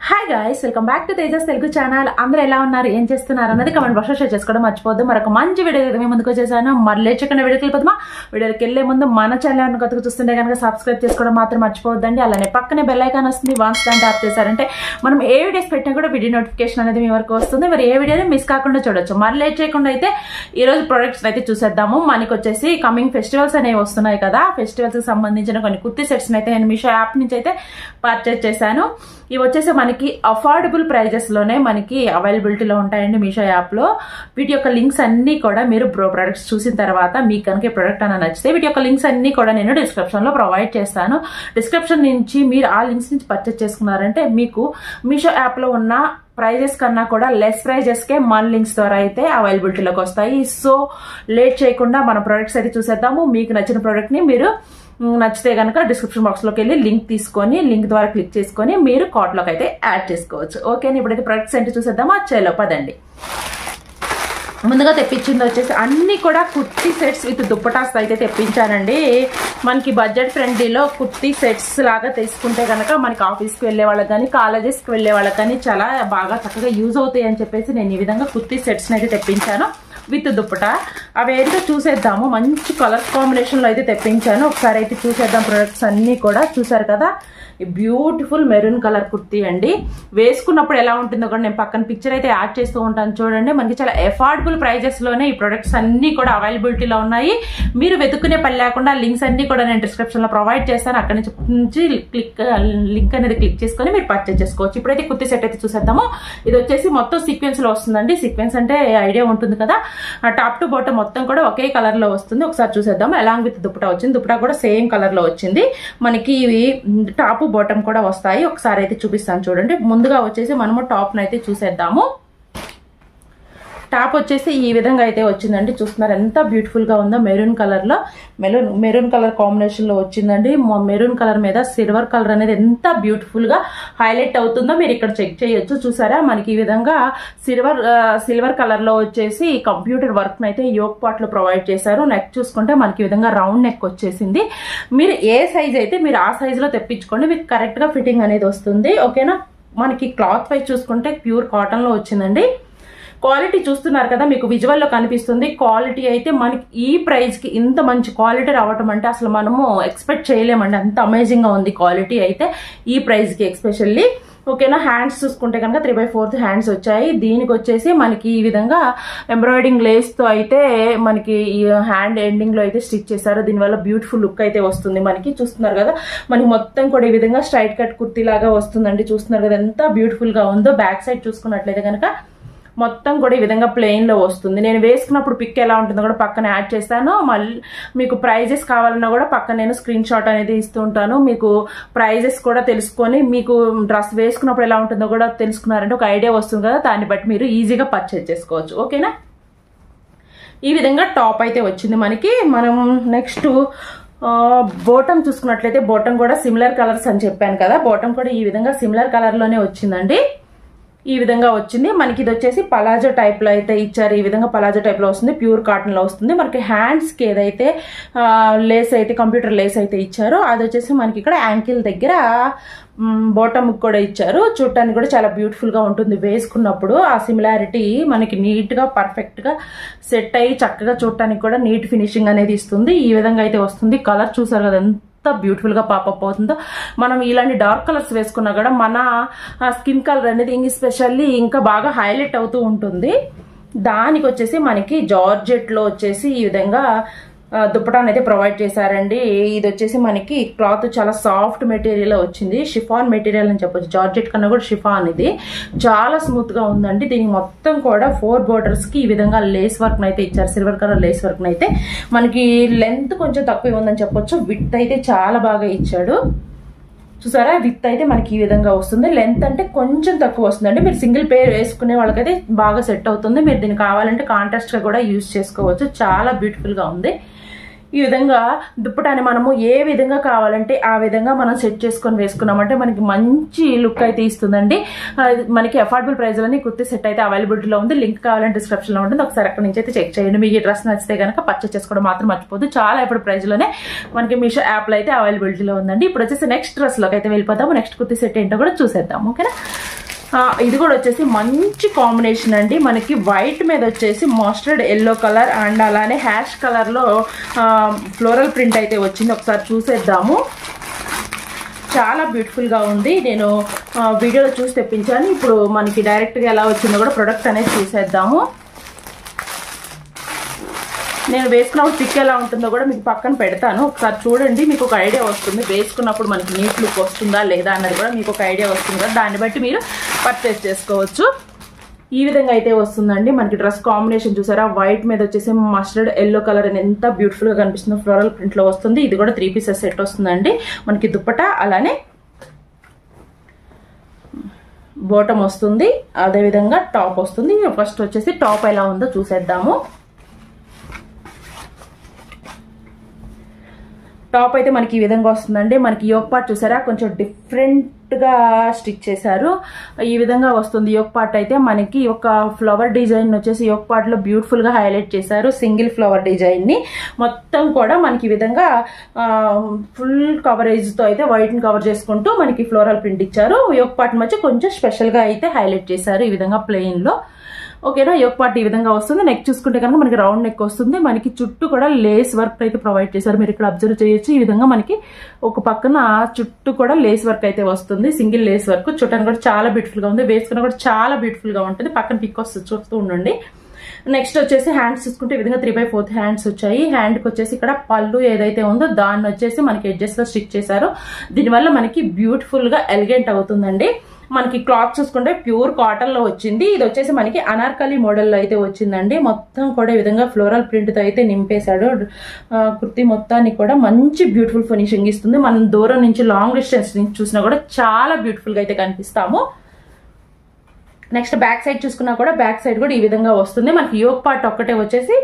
Hi guys, welcome back to Tejas Telugu channel. అందరూ ఎలా ఉన్నారు, ఏం చేస్తున్నారు అన్నది కమెంట్ బాక్స్ లో షేర్ చేసుకోవడం మర్చిపోద్దు. మరొక మంచి వీడియో మేము ముందుకు వచ్చేసాను. మరి లేచకుండా వీడియోకి వెళ్ళిపోతామా? వీడియోకి వెళ్లే ముందు మన ఛానల్ కొత్తగా చూస్తుంటే కనుక సబ్స్క్రైబ్ చేసుకోవడం మాత్రం మర్చిపోవద్దండి. అలానే పక్కనే బెల్ ఐకాన్ వస్తుంది, వన్స్ దాన్ని ట్యాప్ చేశారంటే మనం ఏ వీడియోస్ పెట్టినా కూడా వీడియో నోటిఫికేషన్ అనేది మీ వరకు వస్తుంది. మరి ఏ వీడియోని మిస్ కాకుండా చూడొచ్చు. మరి లేట్ చేయకుండా అయితే ఈ రోజు ప్రొడక్ట్స్ అయితే చూసేద్దాము. మనకి వచ్చేసి కమింగ్ ఫెస్టివల్స్ అనేవి వస్తున్నాయి కదా, ఫెస్టివల్స్ కి సంబంధించిన కొన్ని కుర్తీ సెట్స్ అయితే నేను మీషో యాప్ నుంచి అయితే పర్చేజ్ చేశాను. ఇవి వచ్చేసి మనకి అఫోర్డబుల్ ప్రైజెస్ లోనే మనకి అవైలబిలిటీలో ఉంటాయండి మీషో యాప్ లో. వీటి యొక్క లింక్స్ అన్ని కూడా మీరు ప్రొడక్ట్స్ చూసిన తర్వాత మీకు కనుక ప్రొడక్ట్ అన్న నచ్చితే వీటి యొక్క లింక్స్ అన్ని కూడా నేను డిస్క్రిప్షన్ లో ప్రొవైడ్ చేస్తాను. డిస్క్రిప్షన్ నుంచి మీరు ఆ లింక్స్ నుంచి పర్చేస్ చేసుకున్నారంటే మీకు మీషో యాప్ లో ఉన్న ప్రైజెస్ కన్నా కూడా లెస్ ప్రైజెస్కే మన లింక్స్ ద్వారా అయితే అవైలబిలిటీలోకి వస్తాయి. సో లేట్ చేయకుండా మన ప్రొడక్ట్స్ అయితే చూసేద్దాము. మీకు నచ్చిన ప్రోడక్ట్ ని మీరు నచ్చితే కనుక డిస్క్రిప్షన్ బాక్స్ లోకి వెళ్ళి లింక్ తీసుకొని లింక్ ద్వారా క్లిక్ చేసుకొని మీరు కార్ట్ లోకి అయితే యాడ్ చేసుకోవచ్చు. ఓకే, ఇప్పుడైతే ప్రొడక్ట్స్ ఏంటి చూసేద్దామా? చలో పదండి. ముందుగా తెప్పించింది వచ్చేసి అన్ని కూడా కుర్తీ సెట్స్ విత్ దుప్పటాస్ అయితే తెప్పించానండి. మనకి బడ్జెట్ ఫ్రెండ్లీలో కుర్తీ సెట్స్ లాగా తీసుకుంటే కనుక మనకి ఆఫీస్కి వెళ్లే వాళ్ళకి కానీ కాలేజెస్కి వెళ్లే వాళ్ళకి కానీ చాలా బాగా చక్కగా యూజ్ అవుతాయి అని చెప్పేసి నేను ఈ విధంగా కుర్తీ సెట్స్ అయితే తెప్పించాను విత్ దుప్పటా. అవి ఏంటో చూసేద్దాము. మంచి కలర్ కాంబినేషన్ లో అయితే తెప్పించాను. ఒకసారి అయితే చూసేద్దాం. ప్రొడక్ట్స్ అన్ని కూడా చూసారు కదా, బ్యూటిఫుల్ మెరూన్ కలర్ కుర్తీ అండి. వేసుకున్నప్పుడు ఎలా ఉంటుందో కూడా నేను పక్కన పిక్చర్ అయితే యాడ్ చేస్తూ ఉంటాను చూడండి. మనకి చాలా అఫోర్డబుల్ ప్రైజెస్ లోనే ఈ ప్రొడక్ట్స్ అన్ని కూడా అవైలబిలిటీలో ఉన్నాయి. మీరు వెతుక్కునే పని లేకుండా లింక్స్ అన్ని కూడా నేను డిస్క్రిప్షన్ లో ప్రొవైడ్ చేస్తాను. అక్కడి నుంచి లింక్ అనేది క్లిక్ చేసుకొని మీరు పర్చేస్ చేసుకోవచ్చు. ఇప్పుడైతే కుర్తీ సెట్ అయితే చూసేద్దాము. ఇది వచ్చేసి మొత్తం సీక్వెన్స్ లో వస్తుందండి. సీక్వెన్స్ అంటే ఐడియా ఉంటుంది కదా, టాప్ టు బాటమ్ మొత్తం కూడా ఒకే కలర్ లో వస్తుంది. ఒకసారి చూసేద్దాం. అలాంగ్ విత్ దుప్పటా వచ్చింది. దుప్పటా కూడా సేమ్ కలర్ లో వచ్చింది. మనకి ఇవి టాప్ బాటమ్ కూడా వస్తాయి. ఒకసారి అయితే చూపిస్తాను చూడండి. ముందుగా వచ్చేసి మనము టాప్ నైతే చూసేద్దాము. టాప్ వచ్చేసి ఈ విధంగా అయితే వచ్చిందండి. చూస్తున్నారు ఎంత బ్యూటిఫుల్ గా ఉందో. మెరూన్ కలర్ లో మెరూన్ కలర్ కాంబినేషన్ లో వచ్చిందండి. మెరూన్ కలర్ మీద సిల్వర్ కలర్ అనేది ఎంత బ్యూటిఫుల్ గా హైలైట్ అవుతుందో మీరు ఇక్కడ చెక్ చేయొచ్చు. చూసారా, మనకి ఈ విధంగా సిల్వర్ కలర్ లో వచ్చేసి కంప్యూటర్ వర్క్ అయితే యోక్ పార్ట్ లో ప్రొవైడ్ చేశారు. నెక్ చూసుకుంటే మనకి ఈ విధంగా రౌండ్ నెక్ వచ్చేసింది. మీరు ఏ సైజ్ అయితే మీరు ఆ సైజ్ లో తెప్పించుకోండి, మీకు కరెక్ట్ గా ఫిట్టింగ్ అనేది వస్తుంది. ఓకేనా. మనకి క్లాత్ వైజ్ చూసుకుంటే ప్యూర్ కాటన్ లో వచ్చిందండి. క్వాలిటీ చూస్తున్నారు కదా, మీకు విజువల్ లో కనిపిస్తుంది. క్వాలిటీ అయితే మనకి ఈ ప్రైస్ కి ఇంత మంచి క్వాలిటీ రావటం అంటే అసలు మనము ఎక్స్పెక్ట్ చేయలేమండి. అంత అమేజింగ్ గా ఉంది క్వాలిటీ అయితే ఈ ప్రైస్ కి ఎస్పెషల్లీ. ఓకేనా. హ్యాండ్స్ చూసుకుంటే కనుక 3/4 హ్యాండ్స్ వచ్చాయి. దీనికి వచ్చేసి మనకి ఈ విధంగా ఎంబ్రాయిడింగ్ లేస్ తో అయితే మనకి ఈ హ్యాండ్ ఎండింగ్ లో అయితే స్టిచ్ చేశారు. దీనివల్ల బ్యూటిఫుల్ లుక్ అయితే వస్తుంది. మనకి చూస్తున్నారు కదా, మనకి మొత్తం కూడా ఈ విధంగా స్ట్రైట్ కట్ కుర్తీ లాగా వస్తుందండి. చూస్తున్నారు కదా ఎంత బ్యూటిఫుల్ గా ఉందో. బ్యాక్ సైడ్ చూసుకున్నట్లయితే కనుక మొత్తం కూడా ఈ విధంగా ప్లెయిన్ లో వస్తుంది. నేను వేసుకున్నప్పుడు పిక్ ఎలా ఉంటుందో కూడా పక్కన యాడ్ చేస్తాను. మళ్ళీ మీకు ప్రైజెస్ కావాలన్నా కూడా పక్కన నేను స్క్రీన్ షాట్ అనేది ఇస్తూ ఉంటాను. మీకు ప్రైజెస్ కూడా తెలుసుకొని మీకు డ్రెస్ వేసుకున్నప్పుడు ఎలా ఉంటుందో కూడా తెలుసుకున్నారంటే ఒక ఐడియా వస్తుంది కదా, దాన్ని బట్టి మీరు ఈజీగా పర్చేజ్ చేసుకోవచ్చు. ఓకేనా. ఈ విధంగా టాప్ అయితే వచ్చింది మనకి. మనం నెక్స్ట్ బోటం చూసుకున్నట్లయితే బోటం కూడా సిమిలర్ కలర్స్ అని చెప్పాను కదా, బోటం కూడా ఈ విధంగా సిమిలర్ కలర్ లోనే వచ్చిందండి. ఈ విధంగా వచ్చింది. మనకి ఇది వచ్చేసి పలాజో టైప్ లో అయితే ఇచ్చారు. ఈ విధంగా పలాజో టైప్ లో వస్తుంది. ప్యూర్ కాటన్ లో వస్తుంది. మనకి హ్యాండ్స్ కి ఏదైతే లేస్ అయితే కంప్యూటర్ లేస్ అయితే ఇచ్చారో అది వచ్చేసి మనకి ఇక్కడ యాంకిల్ దగ్గర బాటమ్ కూడా ఇచ్చారు. చూడటానికి కూడా చాలా బ్యూటిఫుల్ గా ఉంటుంది వేసుకున్నప్పుడు. ఆ సిమిలారిటీ మనకి నీట్ గా పర్ఫెక్ట్ గా సెట్ అయ్యి చక్కగా చూడటానికి కూడా నీట్ ఫినిషింగ్ అనేది ఇస్తుంది. ఈ విధంగా అయితే వస్తుంది. కలర్ చూసారు కదా బ్యూటిఫుల్ గా పాపప్ అవుతుందో. మనం ఇలాంటి డార్క్ కలర్స్ వేసుకున్నా కూడా మన స్కిన్ కలర్ అనేది స్పెషల్లీ ఇంకా బాగా హైలైట్ అవుతూ ఉంటుంది. దానికి వచ్చేసి మనకి జార్జెట్ లో వచ్చేసి ఈ విధంగా దుప్పటాన్ని అయితే ప్రొవైడ్ చేశారండి. ఇది వచ్చేసి మనకి క్లాత్ చాలా సాఫ్ట్ మెటీరియల్ వచ్చింది. షిఫాన్ మెటీరియల్ అని చెప్పొచ్చు. జార్జెట్ కన్నా కూడా షిఫాన్ ఇది చాలా స్మూత్ గా ఉందండి. దీనికి మొత్తం కూడా 4 బోర్డర్స్ కి ఈ విధంగా లేస్ వర్క్ అయితే ఇచ్చారు. సిల్వర్ కలర్ లేస్ వర్క్ అయితే మనకి లెంత్ కొంచెం తక్కువ ఉందని చెప్పొచ్చు. విడ్త్ అయితే చాలా బాగా ఇచ్చాడు. చూసారా, విత్ అయితే మనకి ఈ విధంగా వస్తుంది. లెంత్ అంటే కొంచెం తక్కువ వస్తుందండి. మీరు సింగిల్ పేర్ వేసుకునే వాళ్ళకైతే బాగా సెట్ అవుతుంది. మీరు దీనికి కావాలంటే కాంట్రాస్ట్ గా కూడా యూజ్ చేసుకోవచ్చు. చాలా బ్యూటిఫుల్ గా ఉంది. ఈ విధంగా దుప్పటాన్ని మనము ఏ విధంగా కావాలంటే ఆ విధంగా మనం సెట్ చేసుకొని వేసుకున్నామంటే మనకి మంచి లుక్ అయితే ఇస్తుందండి. మనకి అఫోర్డబుల్ ప్రైస్ లోని కుర్తీ సెట్ అయితే అవైలబిలిటీలో ఉంది. లింక్ కావాలంటే డిస్క్రిప్షన్ లో ఉంటుంది. ఒకసారి అక్కడ నుంచి అయితే చెక్ చేయండి. మీకు ఈ డ్రెస్ నచ్చితే కనుక పర్చేస్ చేసుకోవడం మాత్రం మర్చిపోద్దు. చాలా ఇప్పుడు ప్రైస్ లోనే మనకి మీషో యాప్ లో అయితే అవైలబిలిటీలో ఉందండి. ఇప్పుడు వచ్చేసి నెక్స్ట్ డ్రెస్ లోకి అయితే వెళ్ళిపోతాము. నెక్స్ట్ కుర్తీ సెట్ ఏంటో కూడా చూసేద్దాం. ఓకేనా. ఇది కూడా వచ్చేసి మంచి కాంబినేషన్ అండి. మనకి వైట్ మీద వచ్చేసి మస్టర్డ్ ఎల్లో కలర్ అండ్ అలానే హ్యాష్ కలర్లో ఫ్లోరల్ ప్రింట్ అయితే వచ్చింది. ఒకసారి చూసేద్దాము. చాలా బ్యూటిఫుల్గా ఉంది. నేను వీడియోలో చూసి తెప్పించాను. ఇప్పుడు మనకి డైరెక్ట్గా ఎలా వచ్చిందో కూడా ప్రొడక్ట్ అనేది చూసేద్దాము. నేను వేసుకున్నప్పుడు పిక్ ఎలా ఉంటుందో కూడా మీకు పక్కన పెడతాను. ఒకసారి చూడండి, మీకు ఒక ఐడియా వస్తుంది. వేసుకున్నప్పుడు మనకి నీట్ లుక్ వస్తుందా లేదా అన్నది కూడా మీకు ఒక ఐడియా వస్తుంది కదా, దాన్ని బట్టి మీరు పర్చేస్ చేసుకోవచ్చు. ఈ విధంగా అయితే వస్తుందండి. మనకి డ్రెస్ కాంబినేషన్ చూసారా, వైట్ మీద వచ్చేసి మస్టర్డ్ ఎల్లో కలర్ అని ఎంత బ్యూటిఫుల్గా కనిపిస్తుందో ఫ్లోరల్ ప్రింట్లో వస్తుంది. ఇది కూడా 3 పీసెస్ సెట్ వస్తుందండి. మనకి దుప్పటా అలానే బాటమ్ వస్తుంది, అదేవిధంగా టాప్ వస్తుంది. ఫస్ట్ వచ్చేసి టాప్ ఎలా ఉందో చూసేద్దాము. టాప్ అయితే మనకి ఈ విధంగా వస్తుందండి. మనకి యోక్ పార్ట్ చూసారా, కొంచెం డిఫరెంట్గా స్టిచ్ చేశారు. ఈ విధంగా వస్తుంది యోక్ పార్ట్ అయితే. మనకి ఒక ఫ్లవర్ డిజైన్ వచ్చేసి యోక్ పార్ట్లో బ్యూటిఫుల్గా హైలైట్ చేశారు. సింగిల్ ఫ్లవర్ డిజైన్ని మొత్తం కూడా మనకి ఈ విధంగా ఫుల్ కవరేజ్తో అయితే వైట్ని కవర్ చేసుకుంటూ మనకి ఫ్లోరల్ ప్రింట్ ఇచ్చారు. యోక్ పార్ట్ మధ్య కొంచెం స్పెషల్గా అయితే హైలైట్ చేశారు ఈ విధంగా ప్లెయిన్లో. ఓకేనా, యోక్ పార్ట్ ఈ విధంగా వస్తుంది. నెక్ చూసుకుంటే కనుక మనకి రౌండ్ నెక్ వస్తుంది. మనకి చుట్టూ కూడా లేస్ వర్క్ అయితే ప్రొవైడ్ చేశారు. మీరు ఇక్కడ అబ్జర్వ్ చేయొచ్చు. ఈ విధంగా మనకి ఒక పక్కన చుట్టూ కూడా లేస్ వర్క్ అయితే వస్తుంది. సింగిల్ లేస్ వర్క్ చూడటానికి కూడా చాలా బ్యూటిఫుల్ గా ఉంది. వేసుకున్నా కూడా చాలా బ్యూటిఫుల్ గా ఉంటుంది. పక్కన పిక్ వస్తుంది, చూస్తూ ఉండండి. నెక్స్ట్ వచ్చేసి హ్యాండ్స్ చూసుకుంటే ఈ విధంగా 3/4 హ్యాండ్స్ వచ్చాయి. హ్యాండ్ కి వచ్చేసి ఇక్కడ పళ్ళు ఏదైతే ఉందో దాన్ని వచ్చేసి మనకి ఎడ్జెస్ లో స్టిచ్ చేశారు. దీనివల్ల మనకి బ్యూటిఫుల్ గా ఎలిగెంట్ అవుతుందండి. మనకి క్లాత్ చూసుకుంటే ప్యూర్ కాటన్ లో వచ్చింది. ఇది వచ్చేసి మనకి అనార్కలి మోడల్లో అయితే వచ్చిందండి. మొత్తం కూడా ఈ విధంగా ఫ్లోరల్ ప్రింట్ తో అయితే నింపేశాడు. కుర్తీ మొత్తాన్ని కూడా మంచి బ్యూటిఫుల్ ఫినిషింగ్ ఇస్తుంది. మనం దూరం నుంచి లాంగ్ డిస్టెన్స్ నుంచి చూసినా కూడా చాలా బ్యూటిఫుల్ గా అయితే కనిపిస్తాము. నెక్స్ట్ బ్యాక్ సైడ్ చూసుకున్నా కూడా బ్యాక్ సైడ్ కూడా ఈ విధంగా వస్తుంది. మనకి యోక్ పార్ట్ ఒక్కటే వచ్చేసి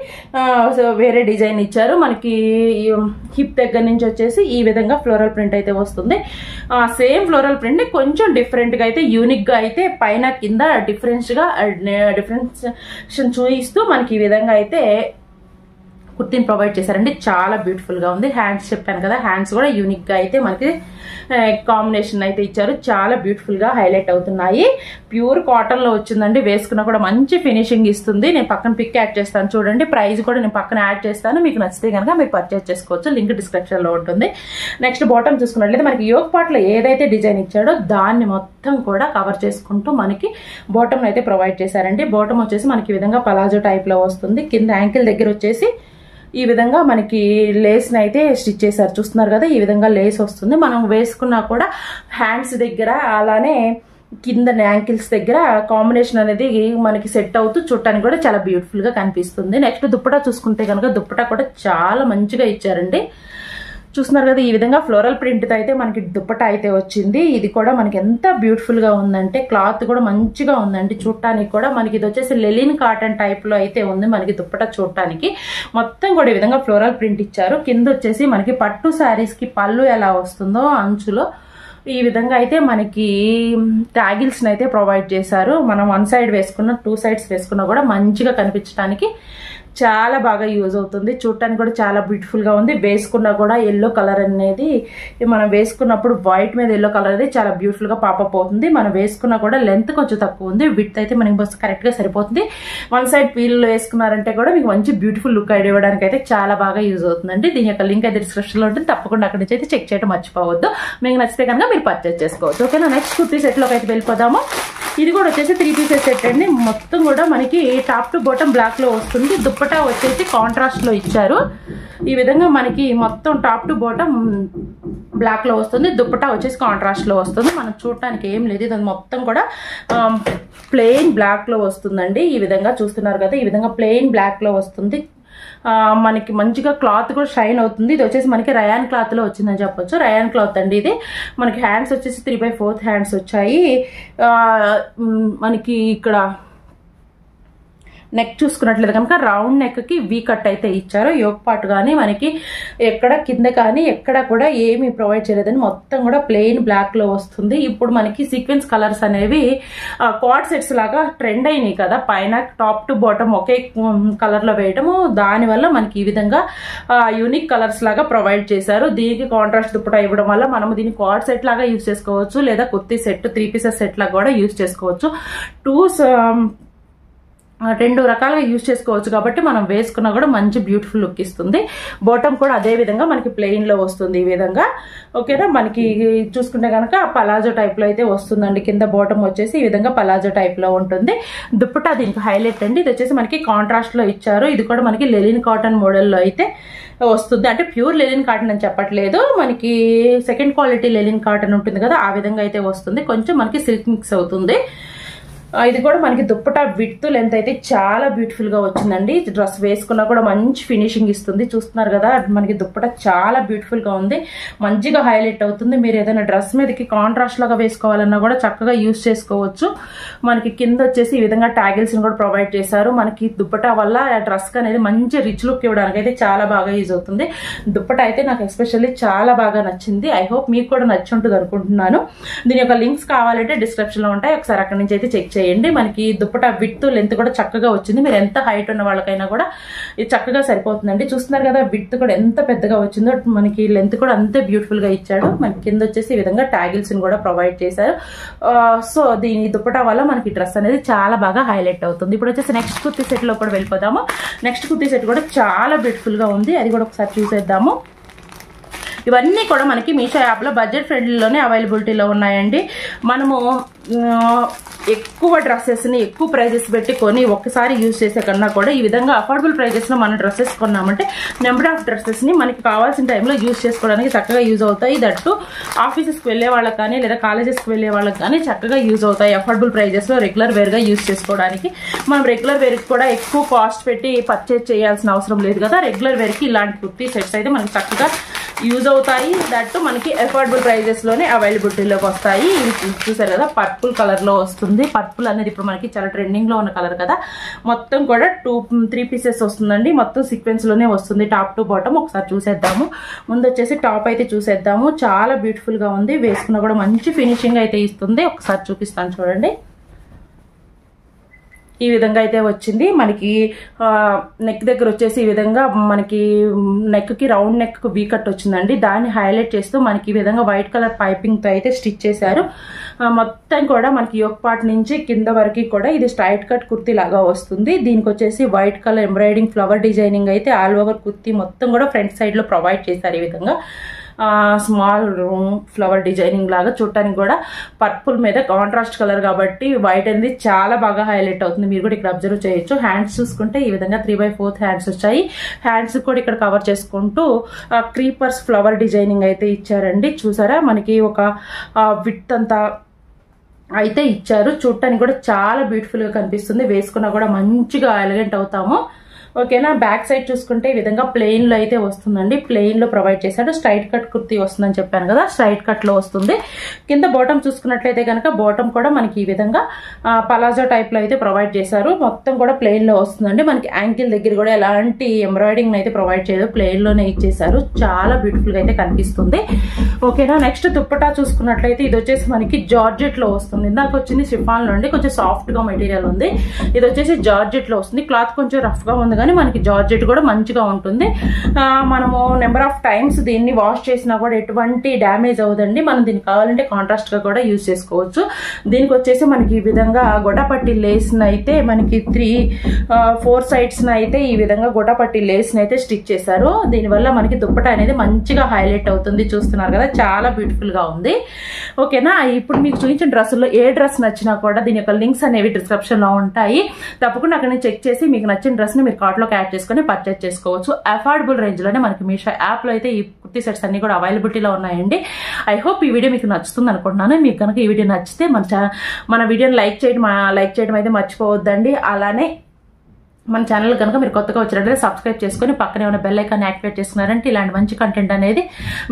వేరే డిజైన్ ఇచ్చారు. మనకి హిప్ దగ్గర నుంచి వచ్చేసి ఈ విధంగా ఫ్లోరల్ ప్రింట్ అయితే వస్తుంది. సేమ్ ఫ్లోరల్ ప్రింట్ కొంచెం డిఫరెంట్ గా అయితే యూనిక్ గా అయితే పైన కింద డిఫరెన్షియేషన్ చూపిస్తూ మనకి ఈ విధంగా అయితే కుర్తీని ప్రొవైడ్ చేశారండి. చాలా బ్యూటిఫుల్ గా ఉంది. హ్యాండ్స్ చెప్పాను కదా, హ్యాండ్స్ కూడా యూనిక్ గా అయితే మనకి కాంబినేషన్ అయితే ఇచ్చారు. చాలా బ్యూటిఫుల్ గా హైలైట్ అవుతున్నాయి. ప్యూర్ కాటన్ లో వచ్చిందండి. వేసుకున్నా కూడా మంచి ఫినిషింగ్ ఇస్తుంది. నేను పక్కన పిక్ యాడ్ చేస్తాను చూడండి. ప్రైస్ కూడా నేను పక్కన యాడ్ చేస్తాను. మీకు నచ్చితే కనుక మీరు పర్చేస్ చేసుకోవచ్చు. లింక్ డిస్క్రిప్షన్ లో ఉంటుంది. నెక్స్ట్ బాటమ్ చూసుకున్నట్లయితే మనకి యోక్ పార్ట్ లో ఏదైతే డిజైన్ ఇచ్చాడో దాన్ని మొత్తం కూడా కవర్ చేసుకుంటూ మనకి బాటమ్ అయితే ప్రొవైడ్ చేశారండి. బాటమ్ వచ్చేసి మనకి ఈ విధంగా పలాజో టైప్ లో వస్తుంది. కింద యాంకిల్ దగ్గర వచ్చేసి ఈ విధంగా మనకి లేస్ ని అయితే స్టిచ్ చేశారు. చూస్తున్నారు కదా, ఈ విధంగా లేస్ వస్తుంది. మనం వేసుకున్నా కూడా హ్యాండ్స్ దగ్గర అలానే కింద యాంకిల్స్ దగ్గర కాంబినేషన్ అనేది మనకి సెట్ అవుతూ చూడటానికి కూడా చాలా బ్యూటిఫుల్ గా కనిపిస్తుంది. నెక్స్ట్ దుప్పటా చూసుకుంటే కనుక దుప్పటా కూడా చాలా మంచిగా ఇచ్చారండి. చూస్తున్నారు కదా, ఈ విధంగా ఫ్లోరల్ ప్రింట్ తో అయితే మనకి దుప్పటా అయితే వచ్చింది. ఇది కూడా మనకి ఎంత బ్యూటిఫుల్ గా ఉందంటే క్లాత్ కూడా మంచిగా ఉందండి. చూడటానికి కూడా మనకి ఇది వచ్చేసి లెలిన్ కాటన్ టైప్ లో అయితే ఉంది. మనకి దుప్పటా చూడటానికి మొత్తం కూడా ఈ విధంగా ఫ్లోరల్ ప్రింట్ ఇచ్చారు. కింద వచ్చేసి మనకి పట్టు శారీస్ కి పళ్ళు ఎలా వస్తుందో అంచులో ఈ విధంగా అయితే మనకి ట్యాగిల్స్ అయితే ప్రొవైడ్ చేశారు. మనం 1 సైడ్ వేసుకున్న 2 సైడ్స్ వేసుకున్నా కూడా మంచిగా కనిపించడానికి చాలా బాగా యూజ్ అవుతుంది. చూడటానికి కూడా చాలా బ్యూటిఫుల్ గా ఉంది. వేసుకున్నా కూడా ఎల్లో కలర్ అనేది మనం వేసుకున్నప్పుడు వైట్ మీద ఎల్లో కలర్ అనేది చాలా బ్యూటిఫుల్ గా పాపప్ అవుతుంది. మనం వేసుకున్నా కూడా లెంత్ కొంచెం తక్కువ ఉంది. విడ్త్ అయితే మనకి బస్ కరెక్ట్ గా సరిపోతుంది. 1 సైడ్ పీల్ వేసుకున్నారంటే కూడా మీకు మంచి బ్యూటిఫుల్ లుక్ ఐడియా ఇవ్వడానికి అయితే చాలా బాగా యూజ్ అవుతుందండి. దీని యొక్క లింక్ అయితే డిస్క్రిప్షన్ లో ఉంటుంది. తప్పకుండా అక్కడి నుంచి అయితే చెక్ చేయడం మర్చిపోవద్దు. మీకు నచ్చితే కనుక మీరు పర్చేస్ చేసుకోవచ్చు. ఓకేనా, నెక్స్ట్ కుర్తీ సెట్ లోకి అయితే వెళ్ళిపోదాము. ఇది కూడా వచ్చేసి 3 పీసెస్ సెట్ అండి. మొత్తం కూడా మనకి టాప్ టు బాటమ్ బ్లాక్ లో వస్తుంది. దుప్పటా వచ్చేసి కాంట్రాస్ట్ లో ఇచ్చారు. ఈ విధంగా మనకి మొత్తం టాప్ టు బాటమ్ బ్లాక్ లో వస్తుంది. దుప్పటా వచ్చేసి కాంట్రాస్ట్ లో వస్తుంది. మనం చూడటానికి ఏం లేదు, ఇది మొత్తం కూడా ప్లెయిన్ బ్లాక్ లో వస్తుందండి. ఈ విధంగా చూస్తున్నారు కదా, ఈ విధంగా ప్లెయిన్ బ్లాక్ లో వస్తుంది. మనకి మంచిగా క్లాత్ కూడా షైన్ అవుతుంది. ఇది వచ్చేసి మనకి రయాన్ క్లాత్ లో వచ్చిందని చెప్పొచ్చు. రయాన్ క్లాత్ అండి ఇది. మనకి హ్యాండ్స్ వచ్చేసి 3/4 హ్యాండ్స్ వచ్చాయి. మనకి ఇక్కడ నెక్ చూసుకున్నట్లయితే కనుక రౌండ్ నెక్ కి వీ కట్ అయితే ఇచ్చారు. యోక్ పార్ట్ కానీ మనకి ఎక్కడ కింద కానీ ఎక్కడ కూడా ఏమి ప్రొవైడ్ చేయలేదని మొత్తం కూడా ప్లెయిన్ బ్లాక్ లో వస్తుంది. ఇప్పుడు మనకి సీక్వెన్స్ కలర్స్ అనేవి క్వాడ్ సెట్స్ లాగా ట్రెండ్ అయినాయి కదా, పైన top to bottom okay colour లో వేయటము, దానివల్ల మనకి ఈ విధంగా యూనిక్ కలర్స్ లాగా ప్రొవైడ్ చేశారు. దీనికి కాంట్రాస్ట్ దుప్పటా ఇవ్వడం వల్ల మనం దీన్ని క్వాడ్ సెట్ లాగా యూజ్ చేసుకోవచ్చు, లేదా కుర్తీ సెట్ 3 పీసెస్ సెట్ లాగా కూడా యూజ్ చేసుకోవచ్చు. రెండు రకాలుగా యూజ్ చేసుకోవచ్చు కాబట్టి మనం వేసుకున్నా కూడా మంచి బ్యూటిఫుల్ లుక్ ఇస్తుంది. బాటమ్ కూడా అదే విధంగా మనకి ప్లెయిన్ లో వస్తుంది ఈ విధంగా. ఓకేనా, మనకి చూసుకుంటే కనుక పలాజో టైప్ లో అయితే వస్తుందండి. కింద బాటమ్ వచ్చేసి ఈ విధంగా పలాజో టైప్ లో ఉంటుంది. దుప్పటా దీనికి హైలైట్ అండి. ఇది వచ్చేసి మనకి కాంట్రాస్ట్ లో ఇచ్చారు. ఇది కూడా మనకి లెలిన్ కాటన్ మోడల్లో అయితే వస్తుంది. అంటే ప్యూర్ లెలిన్ కాటన్ అని చెప్పట్లేదు, మనకి సెకండ్ క్వాలిటీ లెలిన్ కాటన్ ఉంటుంది కదా, ఆ విధంగా అయితే వస్తుంది. కొంచెం మనకి సిల్క్ మిక్స్ అవుతుంది. ఇది కూడా మనకి దుప్పటా విడ్త్ లెంత్ అయితే చాలా బ్యూటిఫుల్ గా వచ్చిందండి. డ్రెస్ వేసుకున్నా కూడా మంచి ఫినిషింగ్ ఇస్తుంది. చూస్తున్నారు కదా, మనకి దుప్పటా చాలా బ్యూటిఫుల్ గా ఉంది, మంచిగా హైలైట్ అవుతుంది. మీరు ఏదైనా డ్రెస్ మీదకి కాంట్రాస్ట్ లాగా వేసుకోవాలన్నా కూడా చక్కగా యూజ్ చేసుకోవచ్చు. మనకి కింద వచ్చేసి ఈ విధంగా ట్యాగిల్స్ కూడా ప్రొవైడ్ చేశారు. మనకి దుప్పటా వల్ల డ్రెస్ అనేది మంచి రిచ్ లుక్ ఇవ్వడానికి అయితే చాలా బాగా యూజ్ అవుతుంది. దుప్పటా అయితే నాకు ఎస్పెషల్లీ చాలా బాగా నచ్చింది. ఐ హోప్ మీకు కూడా నచ్చి ఉంటుంది అనుకుంటున్నాను. దీని యొక్క లింక్స్ కావాలంటే డిస్క్రిప్షన్ లో ఉంటాయి, ఒకసారి అక్కడి నుంచి అయితే చెక్ చేయండి. మనకి దుప్పటా విడ్త్ లెంత్ కూడా చక్కగా వచ్చింది. మీరు ఎంత హైట్ ఉన్న వాళ్ళకైనా కూడా ఇది చక్కగా సరిపోతుందండి. చూస్తున్నారు కదా, విడ్త్ కూడా ఎంత పెద్దగా వచ్చిందో, మనకి లెంత్ కూడా అంతే బ్యూటిఫుల్ గా ఇచ్చాడు. మనకి కింద వచ్చేసి ఈ విధంగా ట్యాగిల్స్ కూడా ప్రొవైడ్ చేశారు. సో దీని దుప్పటా వల్ల మనకి డ్రెస్ అనేది చాలా బాగా హైలైట్ అవుతుంది. ఇప్పుడు వచ్చేసి నెక్స్ట్ కుర్తీ సెట్ లో కూడా వెళ్ళిపోదాము. నెక్స్ట్ కుర్తీ సెట్ కూడా చాలా బ్యూటిఫుల్ గా ఉంది, అది కూడా ఒకసారి చూసేద్దాము. ఇవన్నీ కూడా మనకి మీషో యాప్లో బడ్జెట్ ఫ్రెండ్లీలోనే అవైలబిలిటీలో ఉన్నాయండి. మనము ఎక్కువ డ్రెస్సెస్ని ఎక్కువ ప్రైజెస్ పెట్టి కొని ఒక్కసారి యూజ్ చేసే కన్నా కూడా ఈ విధంగా అఫోర్డబుల్ ప్రైజెస్లో మనం డ్రెస్సెస్ కొన్నామంటే నెంబర్ ఆఫ్ డ్రెస్సెస్ని మనకి కావాల్సిన టైంలో యూజ్ చేసుకోవడానికి చక్కగా యూజ్ అవుతాయి. దట్టు ఆఫీసెస్కి వెళ్ళే వాళ్ళకి కానీ లేదా కాలేజెస్కి వెళ్ళే వాళ్ళకి కానీ చక్కగా యూజ్ అవుతాయి. అఫోర్డబుల్ ప్రైజెస్లో రెగ్యులర్ వేర్గా యూజ్ చేసుకోవడానికి మనం రెగ్యులర్ వేర్కి కూడా ఎక్కువ కాస్ట్ పెట్టి పర్చేజ్ చేయాల్సిన అవసరం లేదు కదా. రెగ్యులర్ వేర్కి ఇలాంటి కుర్తీ సెట్స్ అయితే మనకి చక్కగా యూజ్ అవుతాయి. దట్టు మనకి అఫోర్డబుల్ ప్రైజెస్లోనే అవైలబిలిటీలోకి వస్తాయి. ఇవి చూసారు కదా, పర్పుల్ కలర్లో వస్తుంది. పర్పుల్ అనేది ఇప్పుడు మనకి చాలా ట్రెండింగ్లో ఉన్న కలర్ కదా. మొత్తం కూడా 3 పీసెస్ వస్తుందండి. మొత్తం సీక్వెన్స్లోనే వస్తుంది టాప్ టు బాటమ్. ఒకసారి చూసేద్దాము. ముందు వచ్చేసి టాప్ అయితే చూసేద్దాము. చాలా బ్యూటిఫుల్గా ఉంది, వేసుకున్నా కూడా మంచి ఫినిషింగ్ అయితే ఇస్తుంది. ఒకసారి చూపిస్తాను చూడండి. ఈ విధంగా అయితే వచ్చింది. మనకి నెక్ దగ్గర వచ్చేసి ఈ విధంగా మనకి నెక్కి రౌండ్ నెక్ వీ కట్ వచ్చిందండి. దాన్ని హైలైట్ చేస్తూ మనకి ఈ విధంగా వైట్ కలర్ పైపింగ్తో అయితే స్టిచ్ చేశారు. మొత్తం కూడా మనకి యోక్ పార్ట్ నుంచి కింద వరకు కూడా ఇది స్ట్రైట్ కట్ కుర్తీ లాగా వస్తుంది. దీనికి వచ్చేసి white colour embroidering flower designing అయితే ఆల్ ఓవర్ కుర్తీ మొత్తం కూడా ఫ్రంట్ సైడ్ లో ప్రొవైడ్ చేశారు. ఈ విధంగా స్మాల్ ఫ్లవర్ డిజైనింగ్ లాగా చూడటానికి కూడా పర్పుల్ మీద కాంట్రాస్ట్ కలర్ కాబట్టి వైట్ అనేది చాలా బాగా హైలైట్ అవుతుంది. మీరు కూడా ఇక్కడ అబ్జర్వ్ చేయొచ్చు. హ్యాండ్స్ చూసుకుంటే ఈ విధంగా 3/4 హ్యాండ్స్ వచ్చాయి. హ్యాండ్స్ కూడా ఇక్కడ కవర్ చేసుకుంటూ క్రీపర్స్ ఫ్లవర్ డిజైనింగ్ అయితే ఇచ్చారండి. చూసారా, మనకి ఒక విడ్త్ అంతా అయితే ఇచ్చారు. చూడటానికి కూడా చాలా బ్యూటిఫుల్ గా కనిపిస్తుంది. వేసుకున్నా కూడా మంచిగా ఎలిగెంట్ అవుతాము. ఓకేనా, బ్యాక్ సైడ్ చూసుకుంటే ఈ విధంగా ప్లెయిన్ లో అయితే వస్తుందండి. ప్లెయిన్ లో ప్రొవైడ్ చేశాడు. స్ట్రైట్ కట్ కుర్తీ వస్తుందని చెప్పాను కదా, స్ట్రైట్ కట్ లో వస్తుంది. కింద బాటమ్ చూసుకున్నట్లయితే కనుక బాటమ్ కూడా మనకి ఈ విధంగా పలాజో టైప్ లో అయితే ప్రొవైడ్ చేశారు. మొత్తం కూడా ప్లెయిన్ లో వస్తుందండి. మనకి యాంకిల్ దగ్గర కూడా ఎలాంటి ఎంబ్రాయిడింగ్ అయితే ప్రొవైడ్ చేయదు, ప్లెయిన్ లోనే ఇచ్చేసారు. చాలా బ్యూటిఫుల్ గా అయితే కనిపిస్తుంది. ఓకేనా, నెక్స్ట్ దుప్పటా చూసుకున్నట్లయితే ఇది వచ్చేసి మనకి జార్జెట్ లో వస్తుంది. ఇందాక వచ్చింది షిఫాన్ లో అండి, కొంచెం సాఫ్ట్ గా మెటీరియల్ ఉంది. ఇది వచ్చేసి జార్జెట్ లో వస్తుంది. క్లాత్ కొంచెం రఫ్ గా ఉంది కానీ మనకి జార్జెట్ కూడా మంచిగా ఉంటుంది. మనము నెంబర్ ఆఫ్ టైమ్స్ దీన్ని వాష్ చేసినా కూడా ఎటువంటి డ్యామేజ్ అవ్వదండి. మనం దీనికి కావాలంటే కాంట్రాస్ట్ గా కూడా యూజ్ చేసుకోవచ్చు. దీనికి వచ్చేసి మనకి ఈ విధంగా గొడపట్టి లేస్ అయితే మనకి 3-4 సైడ్స్ అయితే ఈ విధంగా గొడపట్టి లేస్ అయితే స్టిచ్ చేశారు. దీనివల్ల మనకి దుప్పట అనేది మంచిగా హైలైట్ అవుతుంది. చూస్తున్నారు కదా, చాలా బ్యూటిఫుల్ గా ఉంది. ఓకేనా, ఇప్పుడు మీకు చూపించిన డ్రెస్సుల్లో ఏ డ్రెస్ నచ్చినా కూడా దీని యొక్క లింక్స్ అనేవి డిస్క్రిప్షన్ లో ఉంటాయి. తప్పకుండా అక్కడ నుంచి చెక్ చేసి మీకు నచ్చిన డ్రెస్ ని మీరు కార్ట్ లో యాడ్ చేసుకుని పర్చేజ్ చేసుకోవచ్చు. అఫోర్డబుల్ రేంజ్ లోనే మనకి మీషో యాప్ లో అయితే ఈ కుర్తీ సెట్స్ అన్ని కూడా అవైలబిలిటీలో ఉన్నాయండి. ఐ హోప్ ఈ వీడియో మీకు నచ్చుతుంది అనుకుంటున్నాను. మీకు కనుక ఈ వీడియో నచ్చితే మన వీడియోని లైక్ చేయడం అయితే మర్చిపోవద్దండి. అలానే మన ఛానల్ కనుక మీరు కొత్తగా వచ్చినట్లయితే సబ్స్క్రైబ్ చేసుకొని పక్కనే ఉన్న బెల్ ఐకాన్ యాక్టివేట్ చేసుకున్నారంటే ఇలాంటి మంచి కంటెంట్ అనేది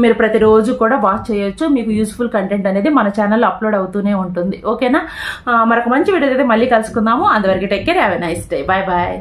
మీరు ప్రతిరోజు కూడా వాచ్ చేయొచ్చు. మీకు యూస్ఫుల్ కంటెంట్ అనేది మన ఛానల్లో అప్లోడ్ అవుతూనే ఉంటుంది. ఓకేనా? మరొక మంచి వీడియో అయితే మళ్ళీ కలుసుకుందాము. అంతవరకు take care, have a nice day. Bye bye.